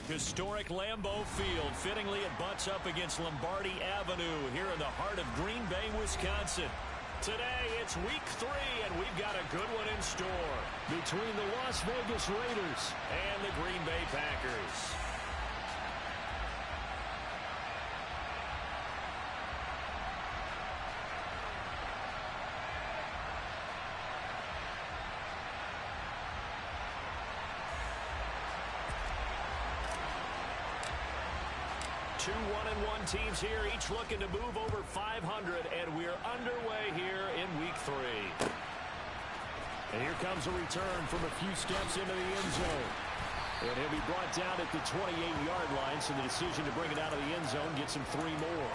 Historic Lambeau Field. Fittingly, it butts up against Lombardi Avenue here in the heart of Green Bay, Wisconsin. Today, it's week 3, and we've got a good one in store between the Las Vegas Raiders and the Green Bay Packers. Two 1-1 teams here, each looking to move over 500, and we're underway here in week 3. And here comes a return from a few steps into the end zone. And he'll be brought down at the 28-yard line, so the decision to bring it out of the end zone gets him 3 more.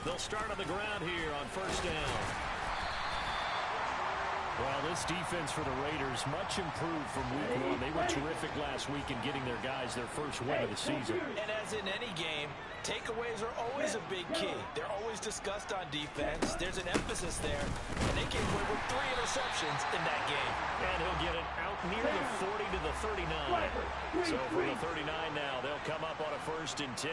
They'll start on the ground here on first down. Well, this defense for the Raiders, much improved from week 1. They were terrific last week in getting their guys their first win of the season. And as in any game, takeaways are always a big key. They're always discussed on defense. There's an emphasis there, and they came away with 3 interceptions in that game. And he'll get it out near the 40 to the 39. So from the 39 now, they'll come up on a 1st and 10.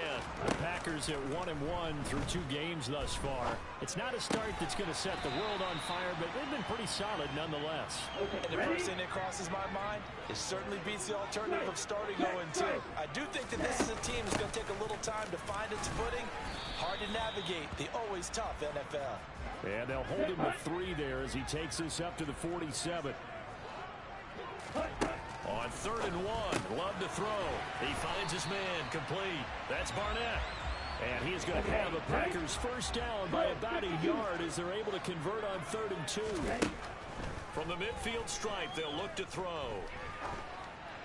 The Packers at 1-1 through 2 games thus far. It's not a start that's going to set the world on fire, but they've been pretty solid nonetheless. And the first thing that crosses my mind is certainly beats the alternative of starting 0-2. I do think that this is a team that's going to take a little time to find its footing. Hard to navigate the always tough NFL. And they'll hold him to 3 there as he takes this up to the 47. On 3rd and 1, Love to throw. He finds his man, complete. That's Barnett. And he is going to have a Packers first down by about a yard as they're able to convert on 3rd and 2. From the midfield stripe, they'll look to throw.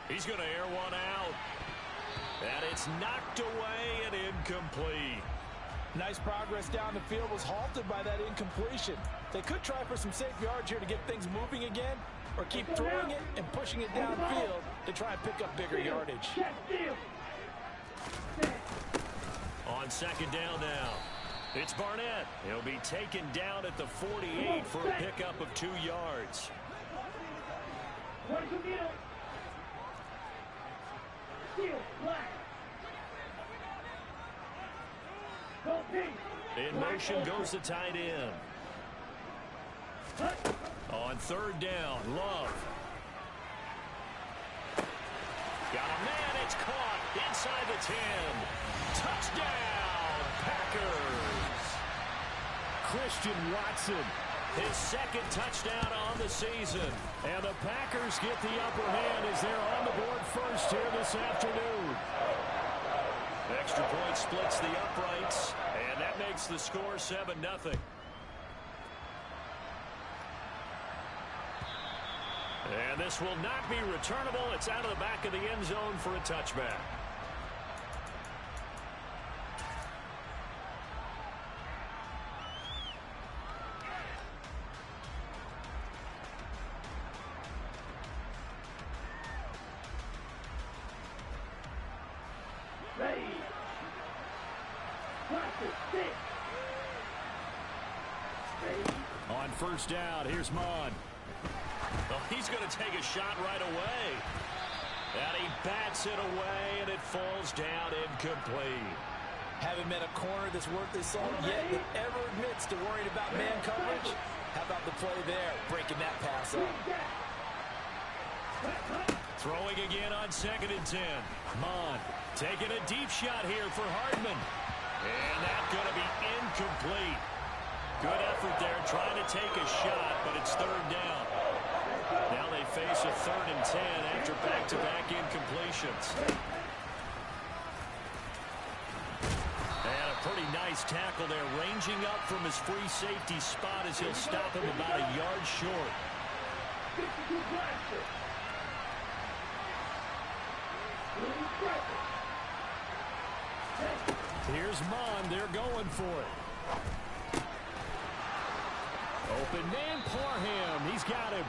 He's going to air one out. And it's knocked away and incomplete. Nice progress down the field was halted by that incompletion. They could try for some safe yards here to get things moving again, or keep throwing it and pushing it downfield to try and pick up bigger yardage. On 2nd down now, it's Barnett. He'll be taken down at the 48 for a pickup of 2 yards. In motion goes the tight end. On 3rd down, Love. Got a man, it's caught inside the 10. Touchdown, Packers. Christian Watson, his 2nd touchdown on the season. And the Packers get the upper hand as they're on the board first here this afternoon. Extra point splits the uprights, and that makes the score 7-0. And this will not be returnable. It's out of the back of the end zone for a touchback. On 1st down, here's Mon. Well, he's going to take a shot right away. And he bats it away, and it falls down incomplete. Haven't met a corner that's worth his salt yet that ever admits to worrying about man coverage. How about the play there, breaking that pass up? Throwing again on 2nd and 10. Mon taking a deep shot here for Hardman. And that's going to be incomplete. Good effort there, trying to take a shot, but it's 3rd down. Now they face a 3rd and 10 after back-to-back incompletions. And a pretty nice tackle there, ranging up from his free safety spot as he'll stop him about a yard short. Here's Mon. They're going for it. open man. Parham, he's got him.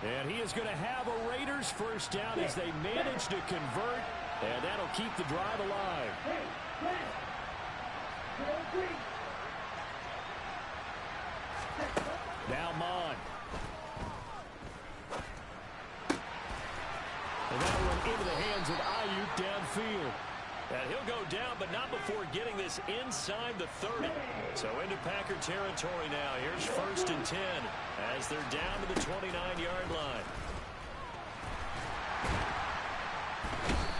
And he is going to have a Raiders first down as they manage to convert, and that'll keep the drive alive. Now Mon. And that'll run into the hands of Ayuk downfield. And he'll go down, but not before getting this inside the 30. So into Packer territory now. Here's 1st and 10 as they're down to the 29-yard line.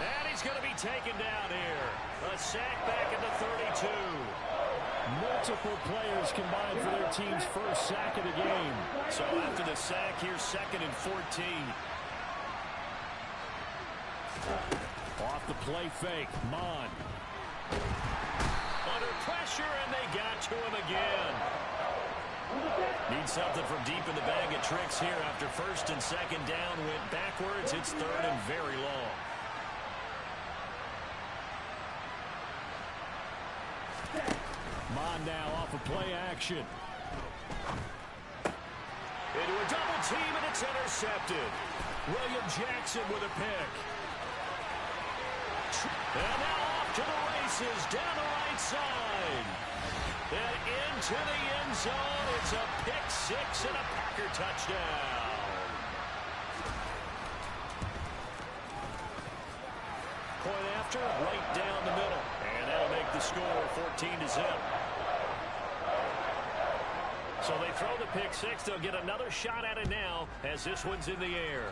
And he's going to be taken down here. A sack back at the 32. Multiple players combined for their team's first sack of the game. So after the sack, here's 2nd and 14. Off the play fake, Mon. Under pressure, and they got to him again. Need something from deep in the bag of tricks here after 1st and 2nd down. Went backwards. It's 3rd and very long. Mon now off of play action. Into a double team, and it's intercepted. William Jackson with a pick. And now off to the races, down the right side. And into the end zone. It's a pick six and a Packer touchdown. Point after, right down the middle. And that'll make the score 14-0. So they throw the pick six. They'll get another shot at it now as this one's in the air.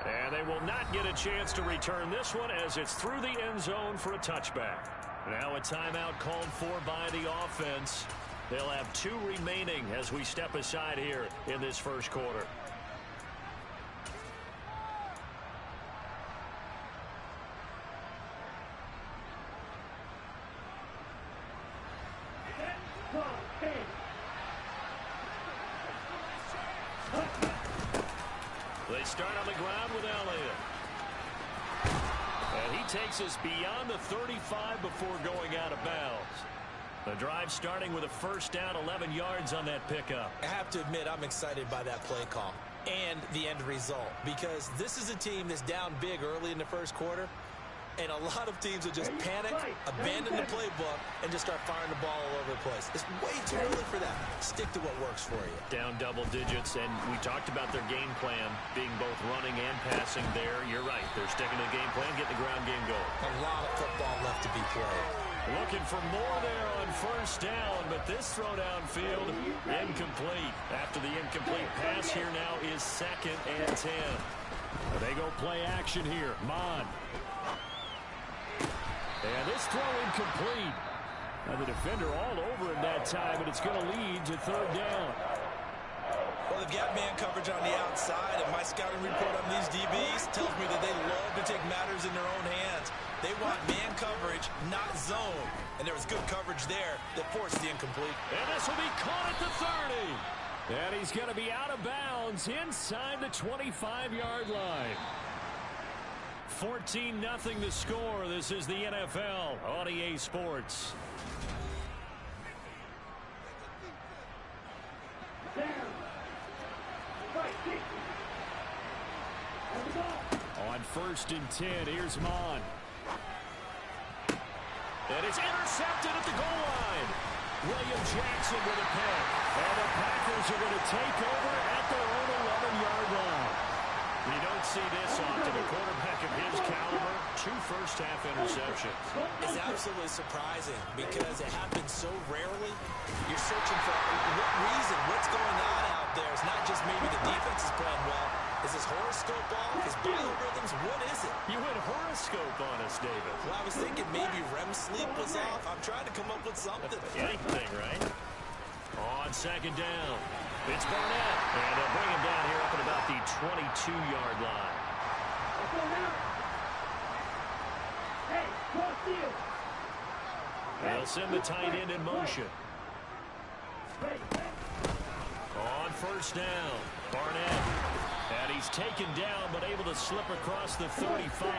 And they will not get a chance to return this one as it's through the end zone for a touchback. Now a timeout called for by the offense. They'll have 2 remaining as we step aside here in this first quarter. They start on the ground with Elliott. And he takes us beyond the 35 before going out of bounds. The drive starting with a first down, 11 yards on that pickup. I have to admit, I'm excited by that play call and the end result, because this is a team that's down big early in the first quarter, and a lot of teams will just panic, abandon the playbook, and just start firing the ball all over the place. It's way too early for that. Stick to what works for you. Down double digits, and we talked about their game plan being both running and passing there. You're right. They're sticking to the game plan, getting the ground game going. A lot of football left to be played. Looking for more there on first down, but this throw downfield, incomplete. After the incomplete pass, here now is 2nd and 10. They go play action here. Mon. And this throw incomplete. Now the defender all over him that time, and it's going to lead to 3rd down. Well, they've got man coverage on the outside, and my scouting report on these DBs tells me that they love to take matters in their own hands. They want man coverage, not zone. And there was good coverage there that forced the incomplete. And this will be caught at the 30. And he's going to be out of bounds inside the 25-yard line. 14-0 the score. This is the NFL on EA Sports. On 1st and 10, here's Mon. And it's intercepted at the goal line. William Jackson with a pick. And the Packers are going to take over at their own 11-yard line. You don't see this often. A quarterback of his caliber, 2 first-half interceptions. It's absolutely surprising because it happens so rarely. You're searching for what reason, what's going on out there. It's not just maybe the defense is playing well. Is his horoscope off? His biorhythms? What is it? You went horoscope on us, David. Well, I was thinking maybe REM sleep was off. I'm trying to come up with something. Anything, right? On 2nd down, it's Barnett. And they'll bring him down here up at about the 22-yard line. They'll send the tight end in motion. On 1st down, Barnett. And he's taken down, but able to slip across the 35.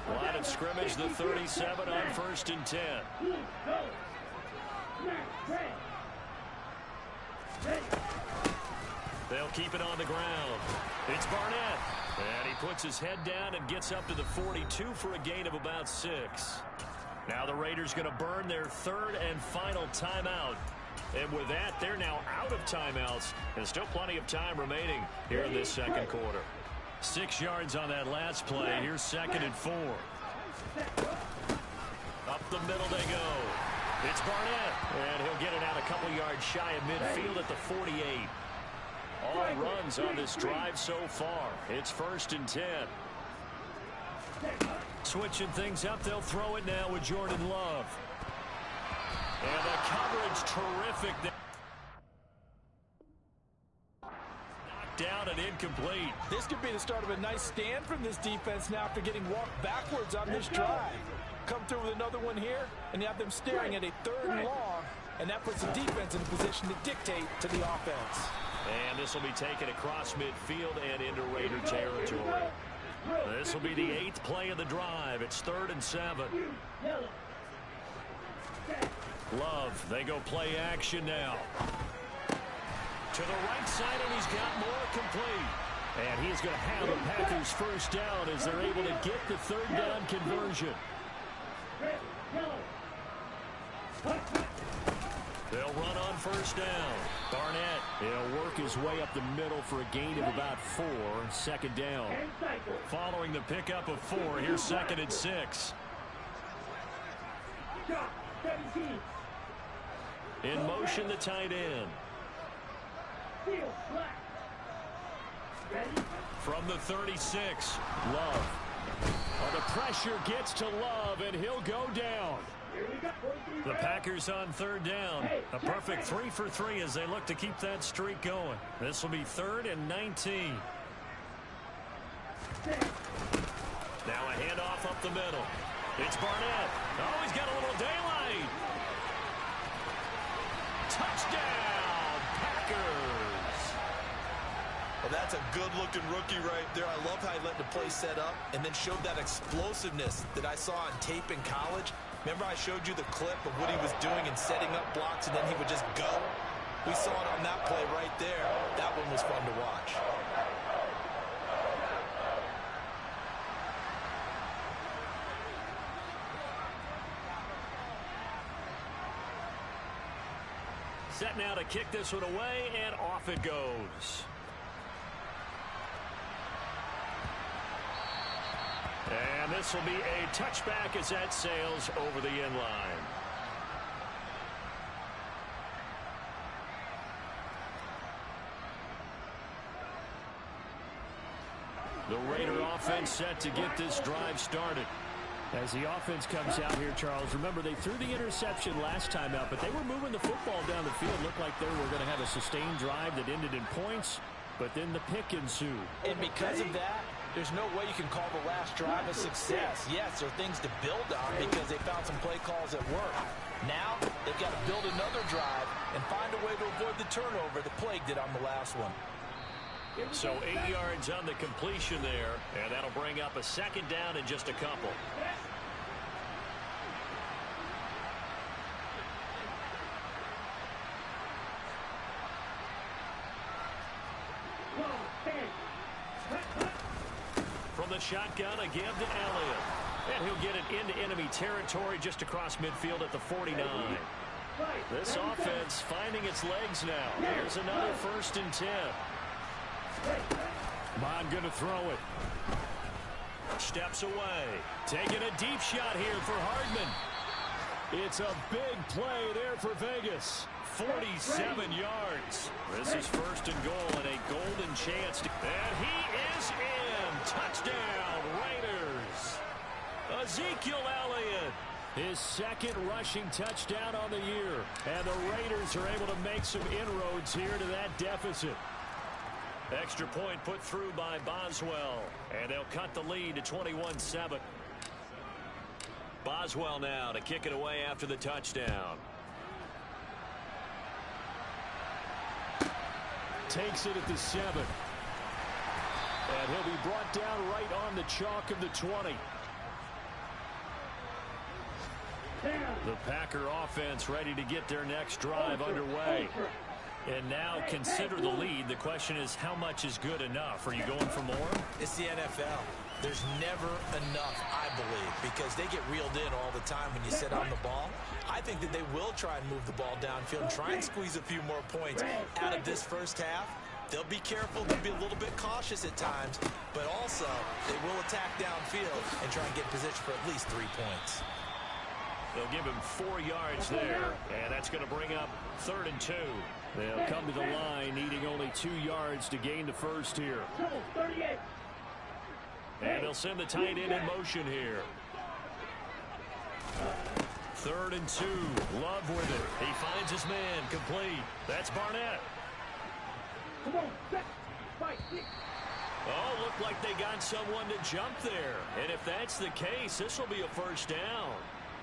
Line of scrimmage, the 37 on 1st and 10. keep it on the ground. It's Barnett. And he puts his head down and gets up to the 42 for a gain of about 6. Now the Raiders going to burn their third and final timeout. And with that, they're now out of timeouts. There's still plenty of time remaining here in this second quarter. 6 yards on that last play. Here's 2nd and 4. Up the middle they go. It's Barnett. And he'll get it out a couple yards shy of midfield at the 48. All runs on this drive so far. It's 1st and 10. Switching things up, they'll throw it now with Jordan Love. And the coverage terrific. Knocked down and incomplete. This could be the start of a nice stand from this defense now after getting walked backwards on this drive. Come through with another one here, and you have them staring at a 3rd and long, and that puts the defense in a position to dictate to the offense. And this will be taken across midfield and into Raider territory. This will be the 8th play of the drive. It's 3rd and 7. Love, they go play action now. To the right side, and he's got more complete. And he's going to have the Packers first down as they're able to get the 3rd down conversion. They'll run on first down. Barnett, he'll work his way up the middle for a gain of about 4. 2nd down. Following the pickup of 4, here's 2nd and 6. In motion, the tight end. From the 36, Love. The pressure gets to Love, and he'll go down. The Packers on 3rd down. A perfect 3 for 3 as they look to keep that streak going. This will be 3rd and 19. Now a handoff up the middle. It's Barnett. Oh, he's got a little daylight. Touchdown, Packers. Well, that's a good-looking rookie right there. I love how he let the play set up and then showed that explosiveness that I saw on tape in college. Remember I showed you the clip of what he was doing and setting up blocks, and then he would just go? We saw it on that play right there. That one was fun to watch. Set now to kick this one away, and off it goes. And this will be a touchback as that sails over the end line. The Raider offense set to get this drive started. As the offense comes out here, Charles, remember they threw the interception last time out, but they were moving the football down the field. Looked like they were going to have a sustained drive that ended in points, but then the pick ensued. And because of that, there's no way you can call the last drive a success. Yes, there are things to build on because they found some play calls that work. Now, they've got to build another drive and find a way to avoid the turnover that plagued it on the last one. So 8 yards on the completion there, and that'll bring up a 2nd down in just a couple. From the shotgun, a give to Elliott. And he'll get it into enemy territory just across midfield at the 49. This offense finding its legs now. Here's another 1st and 10. Bond going to throw it. Steps away. Taking a deep shot here for Hardman. It's a big play there for Vegas. 47 yards. This is 1st and goal and a golden chance. And he is in. Touchdown, Raiders. Ezekiel Elliott. His 2nd rushing touchdown on the year. And the Raiders are able to make some inroads here to that deficit. Extra point put through by Boswell. And they'll cut the lead to 21-7. Boswell now to kick it away after the touchdown. Takes it at the 7. And he'll be brought down right on the chalk of the 20. The Packer offense ready to get their next drive underway. And now consider the lead. The question is, how much is good enough? Are you going for more? It's the NFL. There's never enough, I believe, because they get reeled in all the time when you sit on the ball. I think that they will try and move the ball downfield and try and squeeze a few more points out of this first half. They'll be careful. They'll be a little bit cautious at times, but also they will attack downfield and try and get position for at least 3 points. They'll give him 4 yards there, and that's going to bring up 3rd and 2. They'll come to the line, needing only 2 yards to gain the first here. And they'll send the tight end in motion here. 3rd and 2. Love with it. He finds his man complete. That's Barnett. Oh, looked like they got someone to jump there. And if that's the case, this will be a first down.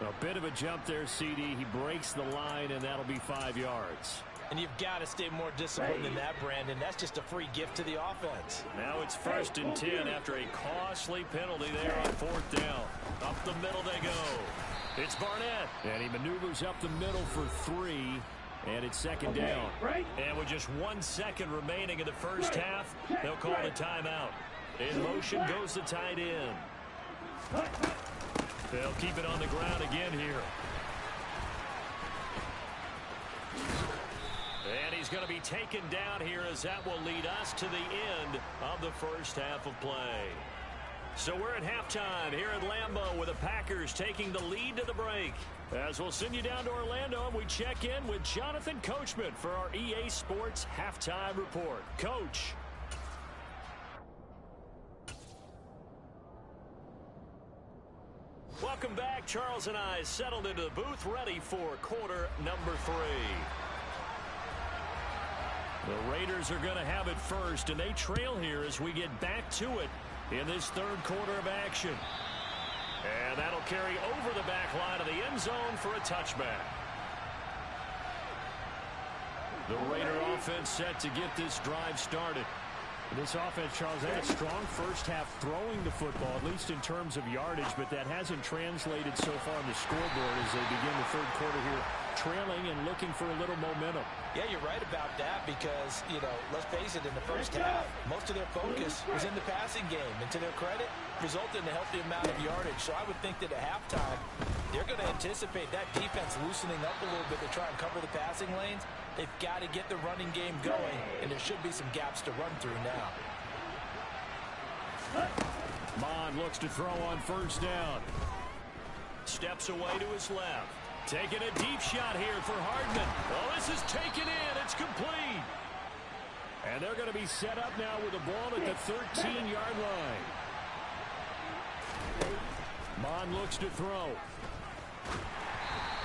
A bit of a jump there, CD. He breaks the line, and that'll be 5 yards. And you've got to stay more disciplined than that, Brandon. That's just a free gift to the offense. Now it's 1st and 10 after a costly penalty there on 4th down. Up the middle they go. It's Barnett. And he maneuvers up the middle for 3. And it's 2nd down. And with just 1 second remaining in the first half, they'll call the timeout. In motion goes the tight end. They'll keep it on the ground again here. And he's going to be taken down here as that will lead us to the end of the first half of play. So we're at halftime here at Lambeau with the Packers taking the lead to the break. As we'll send you down to Orlando and we check in with Jonathan Coachman for our EA Sports Halftime Report. Coach. Welcome back. Charles and I settled into the booth ready for quarter number 3. The Raiders are going to have it first, and they trail here as we get back to it in this 3rd quarter of action. And that'll carry over the back line of the end zone for a touchback. The Raider offense set to get this drive started. This offense, Charles, had a strong first half throwing the football, at least in terms of yardage, but that hasn't translated so far on the scoreboard as they begin the 3rd quarter here, trailing and looking for a little momentum. Yeah, you're right about that because, let's face it, in the first half, most of their focus was in the passing game. And to their credit, resulted in a healthy amount of yardage. So I would think that at halftime, they're going to anticipate that defense loosening up a little bit to try and cover the passing lanes. They've got to get the running game going, and there should be some gaps to run through now. Mond looks to throw on 1st down. Steps away to his left. Taking a deep shot here for Hardman. Oh, this is taken in. It's complete. And they're going to be set up now with the ball at the 13-yard line. Mond looks to throw.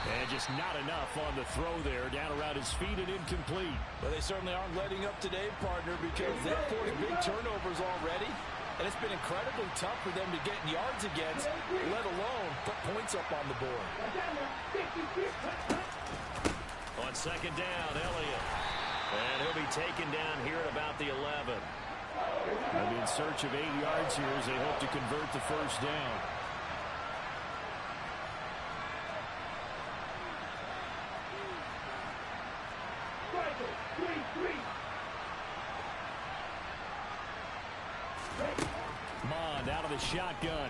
And just not enough on the throw there. Down around his feet and incomplete. Well, they certainly aren't letting up today, partner, because they've forced big turnovers already. And it's been incredibly tough for them to get yards against, let alone put points up on the board. On 2nd down, Elliott. And he'll be taken down here at about the 11. And in search of 8 yards here as they hope to convert the 1st down. Mond out of the shotgun.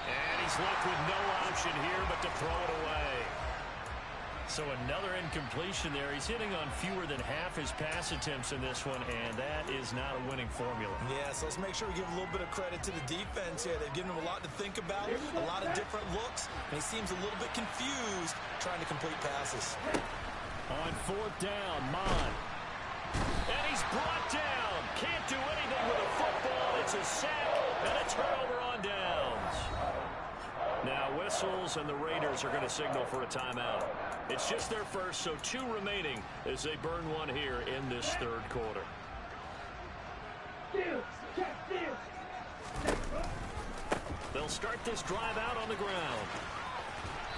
And he's left with no option here but to throw it away. So another incompletion there. He's hitting on fewer than half his pass attempts in this one, and that is not a winning formula. Yeah, so let's make sure we give a little bit of credit to the defense here. They've given him a lot to think about, a lot of different looks, and he seems a little bit confused trying to complete passes. On 4th down, Mond. And he's brought down. Can't do anything with a football. It's a sack and a turnover on downs. Now whistles, and the Raiders are going to signal for a timeout. It's just their first, so 2 remaining as they burn one here in this 3rd quarter. They'll start this drive out on the ground.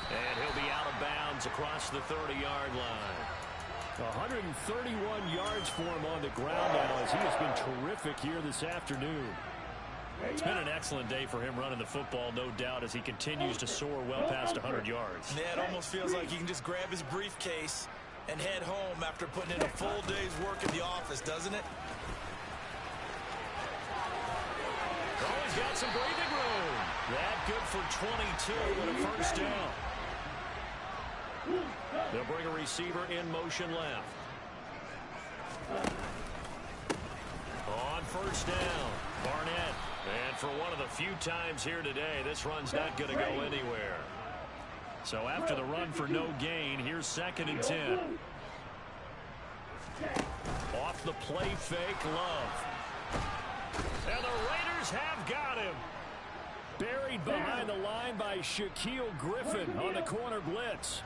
And he'll be out of bounds across the 30-yard line. 131 yards for him on the ground now as he has been terrific here this afternoon. It's been an excellent day for him running the football, no doubt, as he continues to soar well past 100 yards. Yeah, it almost feels like he can just grab his briefcase and head home after putting in a full day's work in the office, doesn't it? Oh, he's got some breathing room. That good for 22 and a first down. They'll bring a receiver in motion left. On first down, Barnett. And for one of the few times here today, this run's not going to go anywhere. So after the run for no gain, here's 2nd and 10. Off the play fake, Love. And the Raiders have got him. Buried behind the line by Shaquille Griffin on the corner blitz.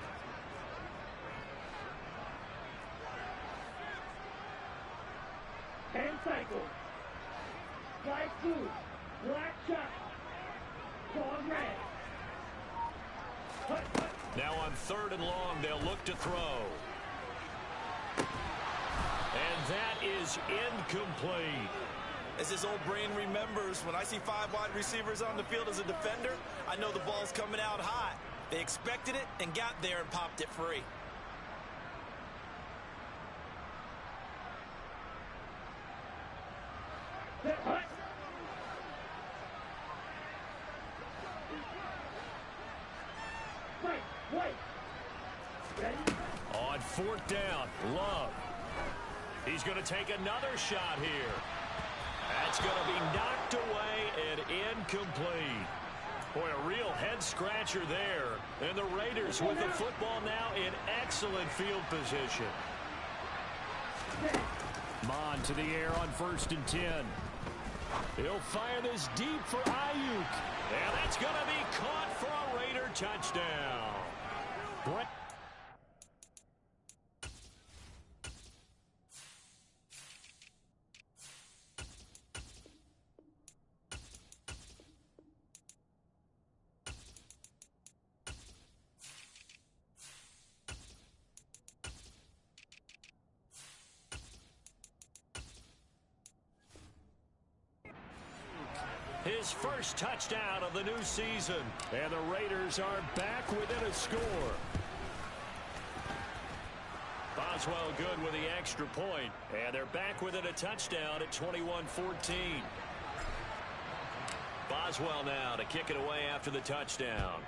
And cycle. Flag 2. Black shot. Ball red. Now on 3rd and long, they'll look to throw. And that is incomplete. As his old brain remembers, when I see 5 wide receivers on the field as a defender, I know the ball's coming out hot. They expected it and got there and popped it free. On 4th down, Love. He's going to take another shot here. That's going to be knocked away and incomplete. Boy, a real head-scratcher there. And the Raiders with the football now in excellent field position. Mon to the air on 1st and 10. He'll fire this deep for Ayuk. And that's going to be caught for a Raider touchdown. His first touchdown of the new season. And the Raiders are back within a score. Boswell good with the extra point. And they're back within a touchdown at 21-14. Boswell now to kick it away after the touchdown.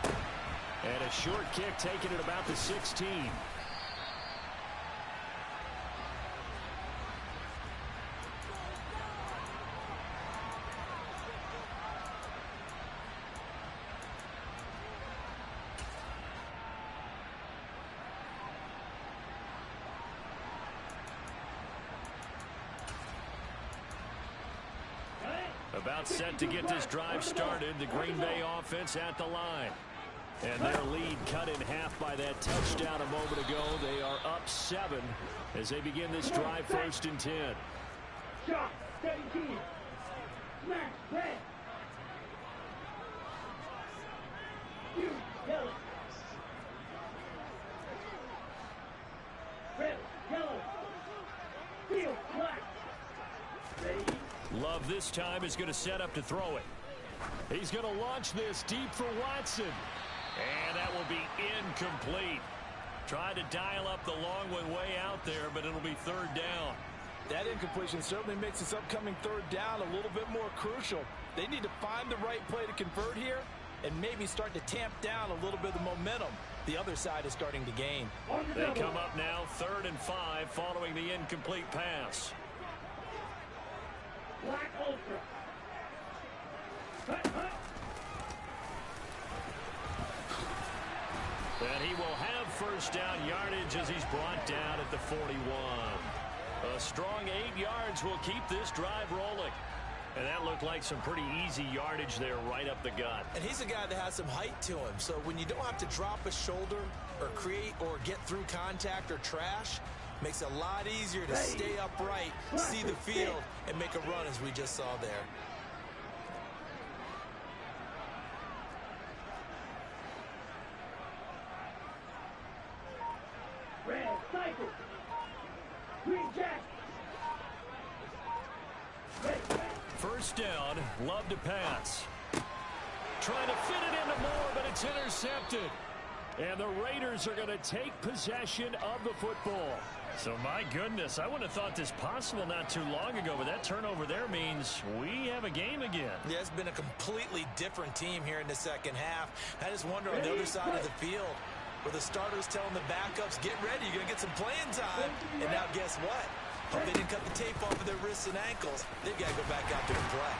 And a short kick taken at about the 16. About set to get this drive started. The Green Bay offense at the line. And their lead cut in half by that touchdown a moment ago. They are up 7 as they begin this drive 1st and 10. Shot 17. Smash red. You yellow. Red, yellow. Field black. Ready. Love this time is going to set up to throw it. He's going to launch this deep for Watson. And that will be incomplete. Tried to dial up the long one way out there, but it'll be 3rd down. That incompletion certainly makes this upcoming 3rd down a little bit more crucial. They need to find the right play to convert here and maybe start to tamp down a little bit of the momentum the other side is starting to gain. They come up now 3rd and 5 following the incomplete pass. Black Ultra. And he will have 1st down yardage as he's brought down at the 41. A strong 8 yards will keep this drive rolling. And that looked like some pretty easy yardage there right up the gut. And he's a guy that has some height to him. So when you don't have to drop a shoulder or create or get through contact or trash, makes it a lot easier to stay upright, see the field, and make a run as we just saw there. Red cycle. Green jack. down. Love to pass. Trying to fit it into Moore, but it's intercepted. And the Raiders are going to take possession of the football. So, my goodness, I wouldn't have thought this possible not too long ago, but that turnover there means we have a game again. Yeah, it's been a completely different team here in the second half. I just wonder on the other side of the field, where the starters telling the backups, get ready, you're going to get some playing time. And now guess what? Hope they didn't cut the tape off of their wrists and ankles. They've got to go back out there and play.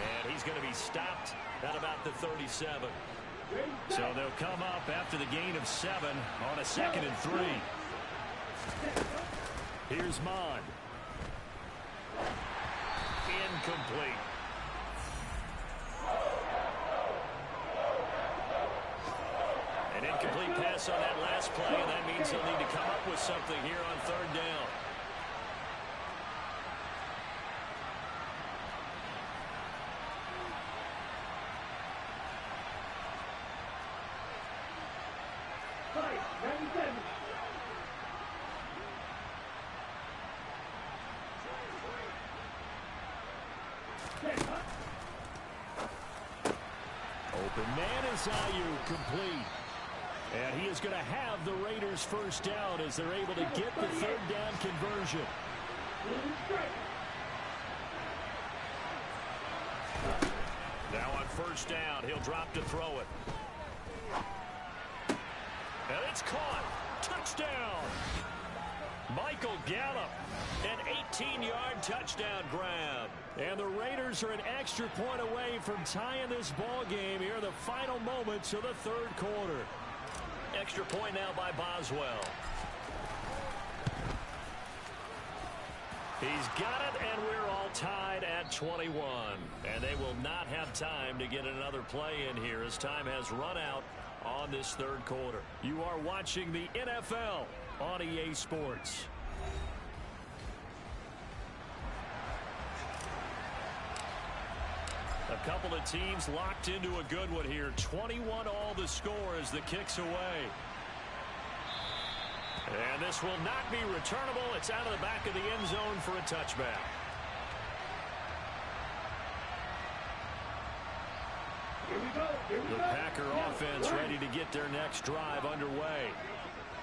And he's going to be stopped at about the 37. So they'll come up after the gain of 7 on a 2nd and 3. Here's Mond. Incomplete. An incomplete pass on that last play, and that means they'll need to come up with something here on 3rd down. Open man is Ayuk, complete. And he is going to have the Raiders first down as they're able to get the 3rd down conversion. Now on 1st down, he'll drop to throw it. And it's caught. Touchdown. Michael Gallup, an 18-yard touchdown grab. And the Raiders are an extra point away from tying this ball game here in the final moments of the 3rd quarter. Extra point now by Boswell. He's got it, and we're all tied at 21. And they will not have time to get another play in here as time has run out on this 3rd quarter. You are watching the NFL on EA Sports. A couple of teams locked into a good one here. 21 all the score as the kick's away. And this will not be returnable. It's out of the back of the end zone for a touchback. The Packer offense ready to get their next drive underway.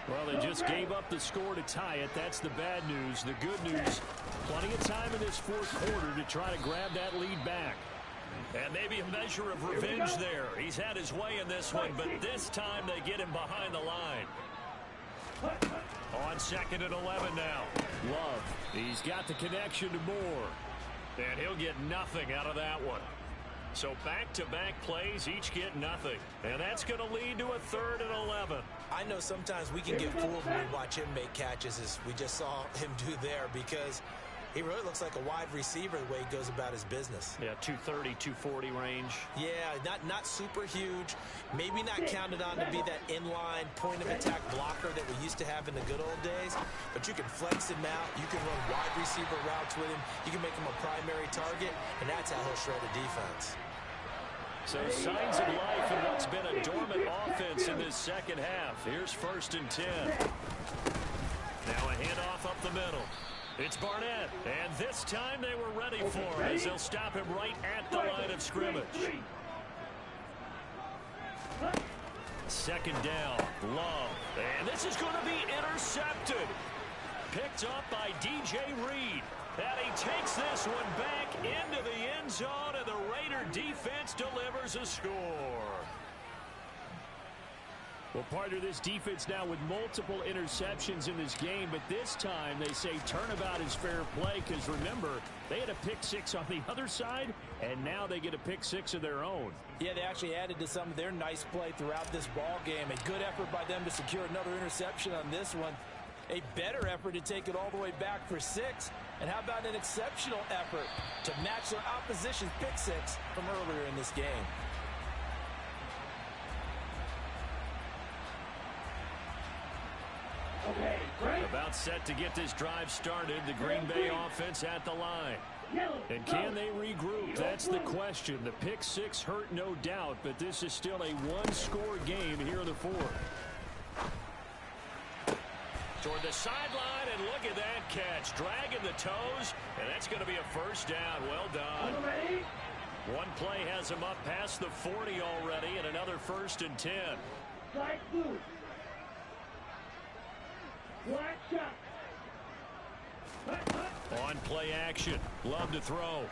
Well, they just gave up the score to tie it. That's the bad news. The good news, plenty of time in this 4th quarter to try to grab that lead back. And maybe a measure of revenge there. He's had his way in this one, but this time they get him behind the line. On 2nd and 11 now. Love. He's got the connection to Moore. And he'll get nothing out of that one. So back-to-back plays, each get nothing. And that's going to lead to a 3rd and 11. I know sometimes we can get fooled when we watch him make catches, as we just saw him do there, because he really looks like a wide receiver the way he goes about his business. Yeah, 230, 240 range. Yeah, not super huge. Maybe not counted on to be that inline point-of-attack blocker that we used to have in the good old days. But you can flex him out. You can run wide receiver routes with him. You can make him a primary target, and that's how he'll shred a defense. So signs of life in what's been a dormant offense in this 2nd half. Here's 1st and 10. Now a handoff up the middle. It's Barnett, and this time they were ready for him as they'll stop him right at the line of scrimmage. 2nd down, Love, and this is going to be intercepted. Picked up by DJ Reed, and he takes this one back into the end zone, and the Raider defense delivers a score. Well, partner, this defense now with multiple interceptions in this game, but this time they say turnabout is fair play because, remember, they had a pick-6 on the other side, and now they get a pick-6 of their own. Yeah, they actually added to some of their nice play throughout this ball game. A good effort by them to secure another interception on this one. A better effort to take it all the way back for 6. And how about an exceptional effort to match their opposition's pick-6 from earlier in this game? About set to get this drive started. The Green Bay offense at the line. And can they regroup? That's the question. The pick-6 hurt, no doubt, but this is still a one-score game here in the 4th. Toward the sideline, and look at that catch. Dragging the toes, and that's going to be a first down. Well done. Ready? One play has him up past the 40 already, and another 1st and 10. Strike blue. Black shot. On play action. Love to throw.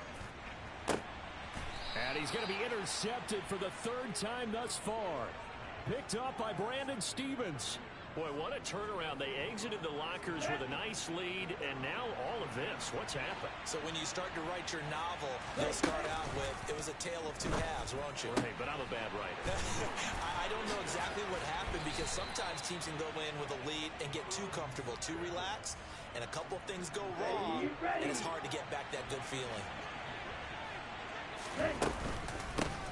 And he's going to be intercepted for the 3rd time thus far. Picked up by Brandon Stephens. Boy, what a turnaround. They exited the lockers with a nice lead, and now all of this. What's happened? So when you start to write your novel, you'll start out with, it was a tale of two halves, won't you? Hey, but I'm a bad writer. I don't know exactly what happened because sometimes teams can go in with a lead and get too comfortable, too relaxed, and a couple of things go wrong, and it's hard to get back that good feeling.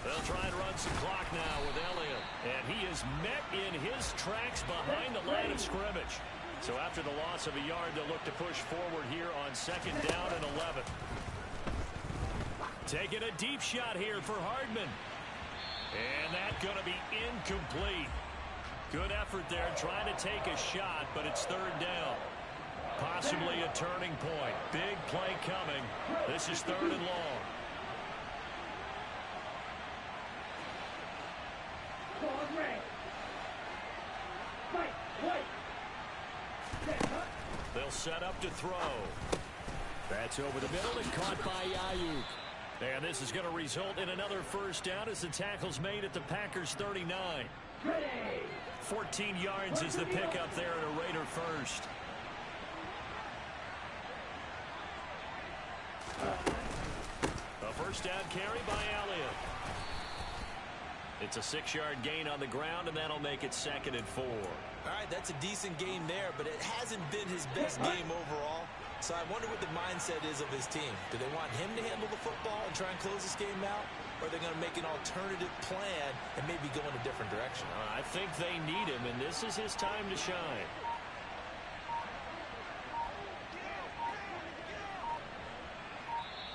They'll try and run some clock now with Elliott. And he is met in his tracks behind the line of scrimmage. So after the loss of a yard, they'll look to push forward here on 2nd down and 11. Taking a deep shot here for Hardman. And that's going to be incomplete. Good effort there trying to take a shot, but it's 3rd down. Possibly a turning point. Big play coming. This is 3rd and long. They'll set up to throw. That's over the middle and caught by Ayuk. And this is going to result in another 1st down as the tackle's made at the Packers 39. 14 yards is the pickup there at a Raider 1st. A 1st down carry by Elliott. It's a 6-yard gain on the ground, and that'll make it 2nd and 4. All right, that's a decent game there, but it hasn't been his best game overall. So I wonder what the mindset is of his team. Do they want him to handle the football and try and close this game out? Or are they going to make an alternative plan and maybe go in a different direction? I think they need him, and this is his time to shine.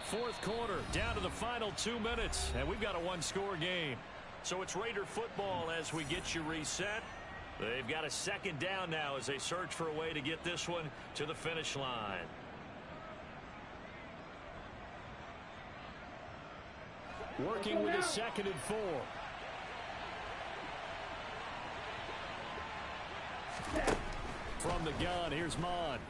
Fourth quarter, down to the final 2 minutes, and we've got a one-score game. So it's Raider football as we get you reset. They've got a 2nd down now as they search for a way to get this one to the finish line. Working with a 2nd and 4. From the gun, here's Mon.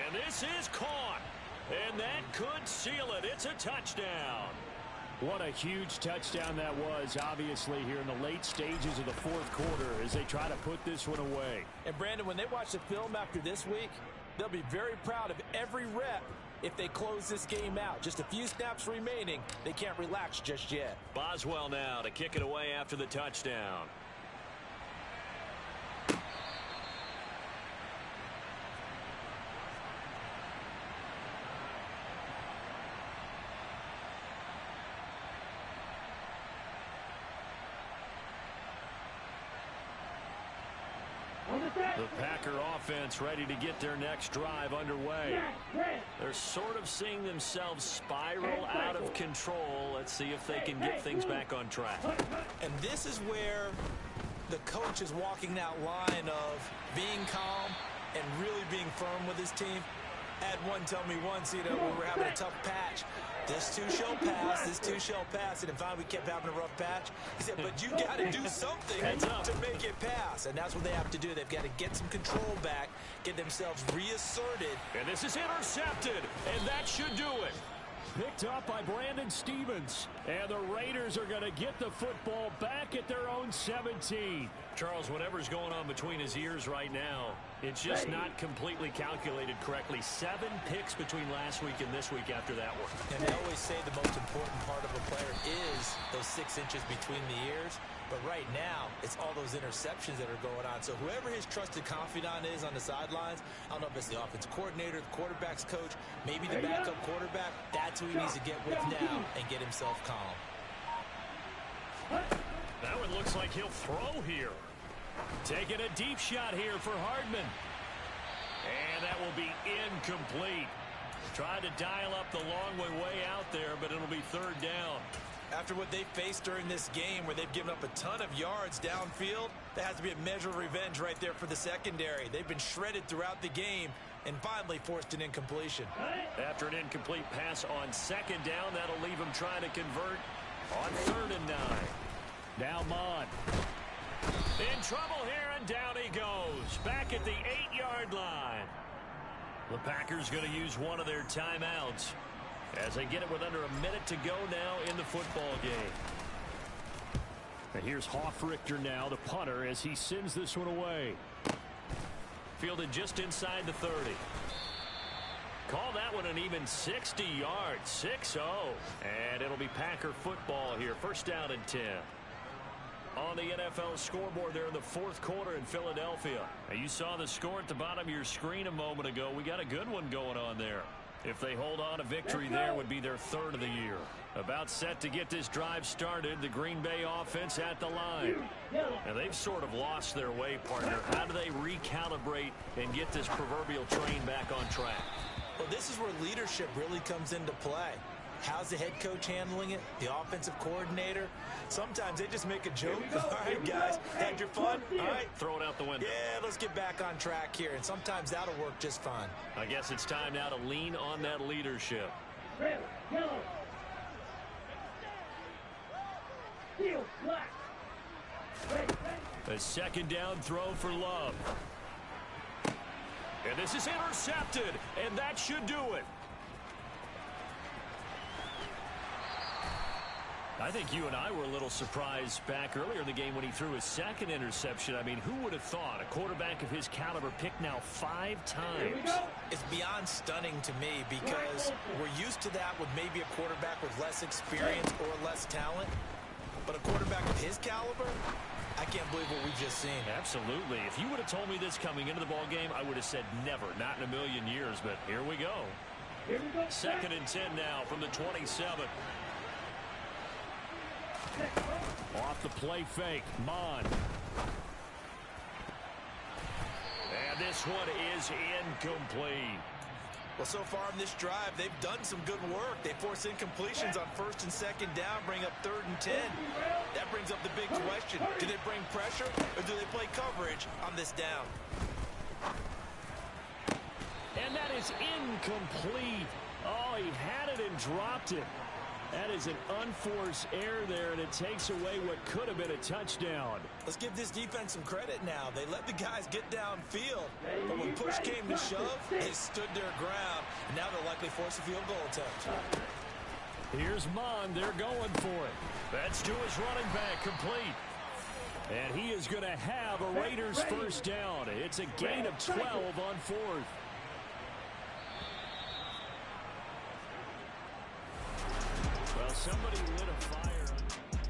And this is caught. And that could seal it. It's a touchdown. What a huge touchdown that was, obviously, here in the late stages of the 4th quarter as they try to put this one away. And, Brandon, when they watch the film after this week, they'll be very proud of every rep if they close this game out. Just a few snaps remaining. They can't relax just yet. Boswell now to kick it away after the touchdown. The Packer offense ready to get their next drive underway. They're sort of seeing themselves spiral out of control. Let's see if they can get things back on track. And this is where the coach is walking that line of being calm and really being firm with his team. I had one tell me once, you know, when we were having a tough patch, this too shall pass, this too shall pass. And finally we kept having a rough patch. He said, but you got to do something to make it pass. And that's what they have to do. They've got to get some control back, get themselves reasserted. And this is intercepted, and that should do it. Picked up by Brandon Stephens. And the Raiders are going to get the football back at their own 17. Charles, whatever's going on between his ears right now, it's just not completely calculated correctly. 7 picks between last week and this week after that one. And they always say the most important part of a player is those 6 inches between the ears. But right now, it's all those interceptions that are going on. So whoever his trusted confidant is on the sidelines, I don't know if it's the offensive coordinator, the quarterback's coach, maybe the backup quarterback, that's who he needs to get with now and get himself calm. That one looks like he'll throw here. Taking a deep shot here for Hardman. And that will be incomplete. Tried to dial up the long way out there, but it'll be 3rd down. After what they faced during this game where they've given up a ton of yards downfield, that has to be a measure of revenge right there for the secondary. They've been shredded throughout the game and finally forced an incompletion. After an incomplete pass on second down, that'll leave them trying to convert on 3rd and 9. Now Mond. In trouble here, and down he goes. Back at the 8-yard line. The Packers going to use one of their timeouts as they get it with under a minute to go now in the football game. And here's Hofrichter now, the punter, as he sends this one away. Fielded just inside the 30. Call that one an even 60 yards, 6-0. And it'll be Packer football here, 1st down and 10. On the NFL scoreboard there in the 4th quarter in Philadelphia. Now you saw the score at the bottom of your screen a moment ago. We got a good one going on there. If they hold on to victory, there would be their 3rd of the year. About set to get this drive started, the Green Bay offense at the line. Now they've sort of lost their way, partner. How do they recalibrate and get this proverbial train back on track? Well, this is where leadership really comes into play. How's the head coach handling it? The offensive coordinator? Sometimes they just make a joke. All right, guys, had your fun? All right. Throw it out the window. Yeah, let's get back on track here. And sometimes that'll work just fine. I guess it's time now to lean on that leadership. A 2nd down throw for Love. And this is intercepted, and that should do it. I think you and I were a little surprised back earlier in the game when he threw his 2nd interception. I mean, who would have thought a quarterback of his caliber picked now 5 times? It's beyond stunning to me because we're used to that with maybe a quarterback with less experience or less talent. But a quarterback of his caliber, I can't believe what we've just seen. Absolutely. If you would have told me this coming into the ball game, I would have said never, not in a million years. But here we go. 2nd and 10 now from the 27. Off the play fake, Mond. And this one is incomplete. Well, so far in this drive, they've done some good work. They force incompletions on 1st and 2nd down, bring up 3rd and 10. That brings up the big question. Do they bring pressure or do they play coverage on this down? And that is incomplete. Oh, he had it and dropped it. That is an unforced error there, and it takes away what could have been a touchdown. Let's give this defense some credit now. They let the guys get downfield, but when push came to shove, they stood their ground, and now they'll likely force a field goal attempt. Here's Mond. They're going for it. That's to his running back, complete. And he is going to have a Raiders 1st down. It's a gain of 12 on 4th.